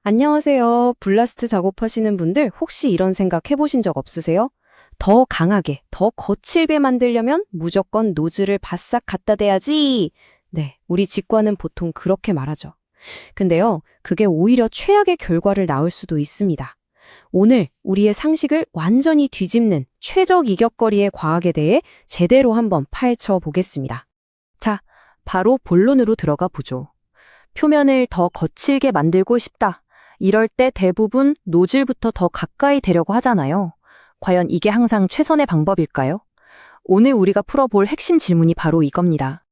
안녕하세요. 블라스트 작업하시는 분들 혹시 이런 생각 해보신 적 없으세요? 더 강하게, 더 거칠게 만들려면 무조건 노즐을 바싹 갖다 대야지. 네, 우리 직관은 보통 그렇게 말하죠. 근데요, 그게 오히려 최악의 결과를 낳을 수도 있습니다. 오늘 우리의 상식을 완전히 뒤집는 최적 이격거리의 과학에 대해 제대로 한번 파헤쳐 보겠습니다. 자, 바로 본론으로 들어가 보죠. 표면을 더 거칠게 만들고 싶다. 이럴 때 대부분 노즐부터 더 가까이 대려고 하잖아요. 과연 이게 항상 최선의 방법일까요? 오늘 우리가 풀어볼 핵심 질문이 바로 이겁니다.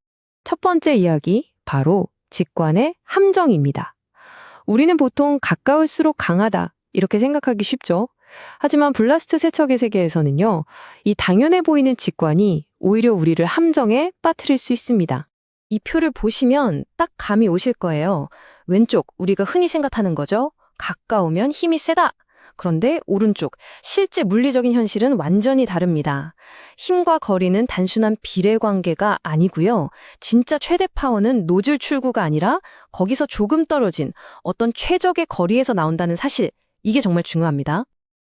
첫 번째 이야기, 바로 직관의 함정입니다. 우리는 보통 가까울수록 강하다, 이렇게 생각하기 쉽죠. 하지만 블라스트 세척의 세계에서는요, 이 당연해 보이는 직관이 오히려 우리를 함정에 빠뜨릴 수 있습니다. 이 표를 보시면 딱 감이 오실 거예요. 왼쪽, 우리가 흔히 생각하는 거죠. 가까우면 힘이 세다. 그런데 오른쪽, 실제 물리적인 현실은 완전히 다릅니다. 힘과 거리는 단순한 비례 관계가 아니고요. 진짜 최대 파워는 노즐 출구가 아니라 거기서 조금 떨어진 어떤 최적의 거리에서 나온다는 사실, 이게 정말 중요합니다.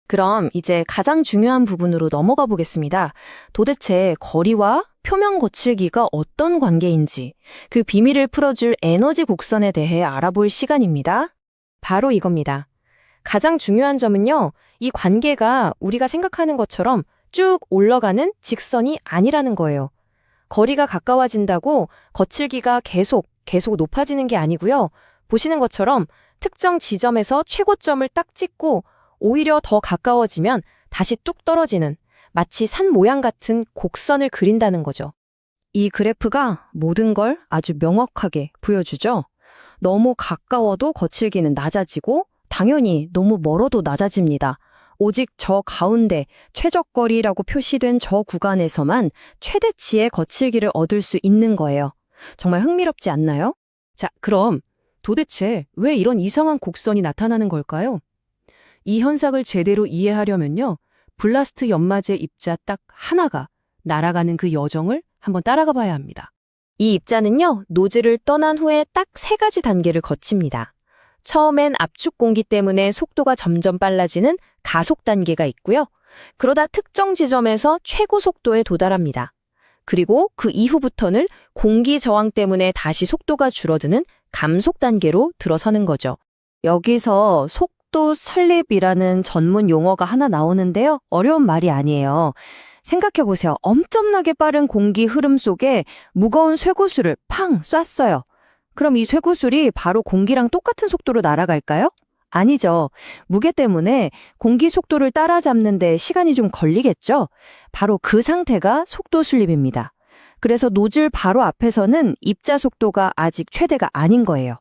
그럼 이제 가장 중요한 부분으로 넘어가 보겠습니다. 도대체 거리와 표면 거칠기가 어떤 관계인지, 그 비밀을 풀어줄 에너지 곡선에 대해 알아볼 시간입니다. 바로 이겁니다. 가장 중요한 점은요, 이 관계가 우리가 생각하는 것처럼 쭉 올라가는 직선이 아니라는 거예요. 거리가 가까워진다고 거칠기가 계속 높아지는 게 아니고요. 보시는 것처럼 특정 지점에서 최고점을 딱 찍고 오히려 더 가까워지면 다시 뚝 떨어지는 마치 산 모양 같은 곡선을 그린다는 거죠. 이 그래프가 모든 걸 아주 명확하게 보여주죠. 너무 가까워도 거칠기는 낮아지고 당연히 너무 멀어도 낮아집니다. 오직 저 가운데 최적거리라고 표시된 저 구간에서만 최대치의 거칠기를 얻을 수 있는 거예요. 정말 흥미롭지 않나요? 자, 그럼 도대체 왜 이런 이상한 곡선이 나타나는 걸까요? 이 현상을 제대로 이해하려면요, 블라스트 연마제 입자 딱 하나가 날아가는 그 여정을 한번 따라가 봐야 합니다. 이 입자는요, 노즐을 떠난 후에 딱 3가지 단계를 거칩니다. 처음엔 압축 공기 때문에 속도가 점점 빨라지는 가속 단계가 있고요. 그러다 특정 지점에서 최고 속도에 도달합니다. 그리고 그 이후부터는 공기 저항 때문에 다시 속도가 줄어드는 감속 단계로 들어서는 거죠. 여기서 속도 설립이라는 전문 용어가 하나 나오는데요. 어려운 말이 아니에요. 생각해보세요. 엄청나게 빠른 공기 흐름 속에 무거운 쇠구슬을 팡 쐈어요. 그럼 이 쇠구슬이 바로 공기랑 똑같은 속도로 날아갈까요? 아니죠. 무게 때문에 공기 속도를 따라잡는 데 시간이 좀 걸리겠죠? 바로 그 상태가 속도 슬립입니다. 그래서 노즐 바로 앞에서는 입자 속도가 아직 최대가 아닌 거예요.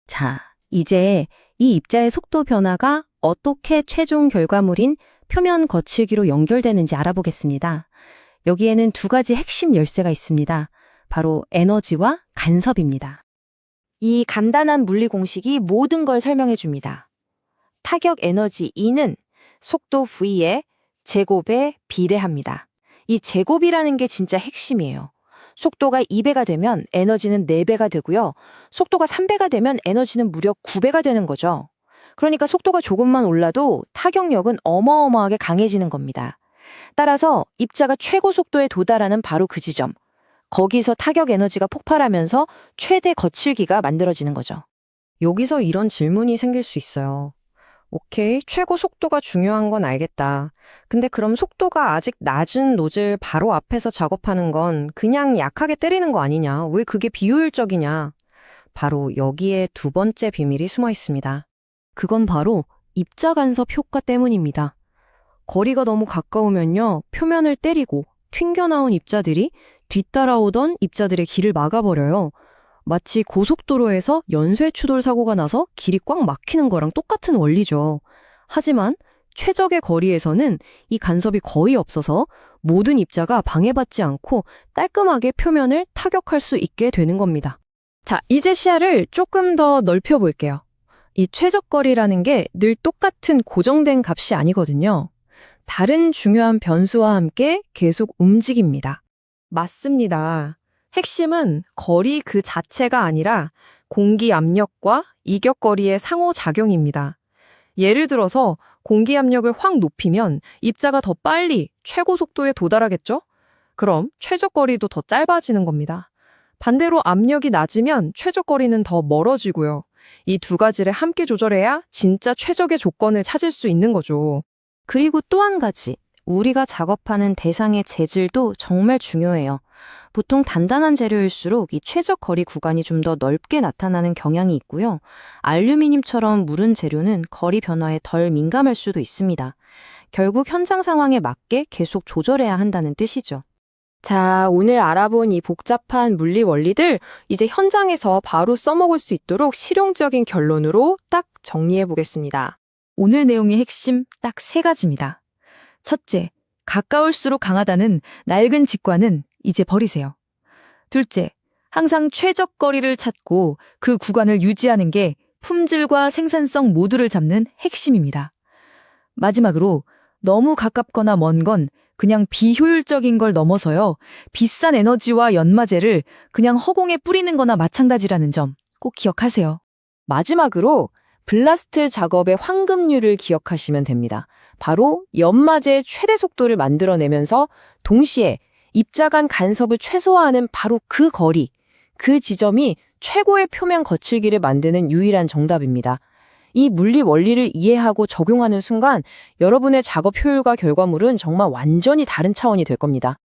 자, 이제 이 입자의 속도 변화가 어떻게 최종 결과물인 표면 거칠기로 연결되는지 알아보겠습니다. 여기에는 2가지 핵심 열쇠가 있습니다. 바로 에너지와 간섭입니다. 이 간단한 물리 공식이 모든 걸 설명해 줍니다. 타격 에너지 E는 속도 V의 제곱에 비례합니다. 이 제곱이라는 게 진짜 핵심이에요. 속도가 2배가 되면 에너지는 4배가 되고요. 속도가 3배가 되면 에너지는 무려 9배가 되는 거죠. 그러니까 속도가 조금만 올라도 타격력은 어마어마하게 강해지는 겁니다. 따라서 입자가 최고 속도에 도달하는 바로 그 지점, 거기서 타격 에너지가 폭발하면서 최대 거칠기가 만들어지는 거죠. 여기서 이런 질문이 생길 수 있어요. 오케이, 최고 속도가 중요한 건 알겠다. 근데 그럼 속도가 아직 낮은 노즐 바로 앞에서 작업하는 건 그냥 약하게 때리는 거 아니냐? 왜 그게 비효율적이냐? 바로 여기에 2번째 비밀이 숨어 있습니다. 그건 바로 입자 간섭 효과 때문입니다. 거리가 너무 가까우면요, 표면을 때리고 튕겨나온 입자들이 뒤따라오던 입자들의 길을 막아버려요. 마치 고속도로에서 연쇄 추돌 사고가 나서 길이 꽉 막히는 거랑 똑같은 원리죠. 하지만 최적의 거리에서는 이 간섭이 거의 없어서 모든 입자가 방해받지 않고 깔끔하게 표면을 타격할 수 있게 되는 겁니다. 자, 이제 시야를 조금 더 넓혀볼게요. 이 최적거리라는 게 늘 똑같은 고정된 값이 아니거든요. 다른 중요한 변수와 함께 계속 움직입니다. 맞습니다. 핵심은 거리 그 자체가 아니라 공기 압력과 이격거리의 상호작용입니다. 예를 들어서 공기 압력을 확 높이면 입자가 더 빨리 최고 속도에 도달하겠죠? 그럼 최적거리도 더 짧아지는 겁니다. 반대로 압력이 낮으면 최적거리는 더 멀어지고요. 이 두 가지를 함께 조절해야 진짜 최적의 조건을 찾을 수 있는 거죠. 그리고 또 한 가지, 우리가 작업하는 대상의 재질도 정말 중요해요. 보통 단단한 재료일수록 이 최적 거리 구간이 좀 더 넓게 나타나는 경향이 있고요. 알루미늄처럼 무른 재료는 거리 변화에 덜 민감할 수도 있습니다. 결국 현장 상황에 맞게 계속 조절해야 한다는 뜻이죠. 자, 오늘 알아본 이 복잡한 물리 원리들 이제 현장에서 바로 써먹을 수 있도록 실용적인 결론으로 딱 정리해 보겠습니다. 오늘 내용의 핵심 딱 3가지입니다. 첫째, 가까울수록 강하다는 낡은 직관은 이제 버리세요. 둘째, 항상 최적거리를 찾고 그 구간을 유지하는 게 품질과 생산성 모두를 잡는 핵심입니다. 마지막으로 너무 가깝거나 먼 건 그냥 비효율적인 걸 넘어서요. 비싼 에너지와 연마제를 그냥 허공에 뿌리는 거나 마찬가지라는 점 꼭 기억하세요. 마지막으로 블라스트 작업의 황금률을 기억하시면 됩니다. 바로 연마제의 최대 속도를 만들어내면서 동시에 입자 간 간섭을 최소화하는 바로 그 거리, 그 지점이 최고의 표면 거칠기를 만드는 유일한 정답입니다. 이 물리 원리를 이해하고 적용하는 순간 여러분의 작업 효율과 결과물은 정말 완전히 다른 차원이 될 겁니다.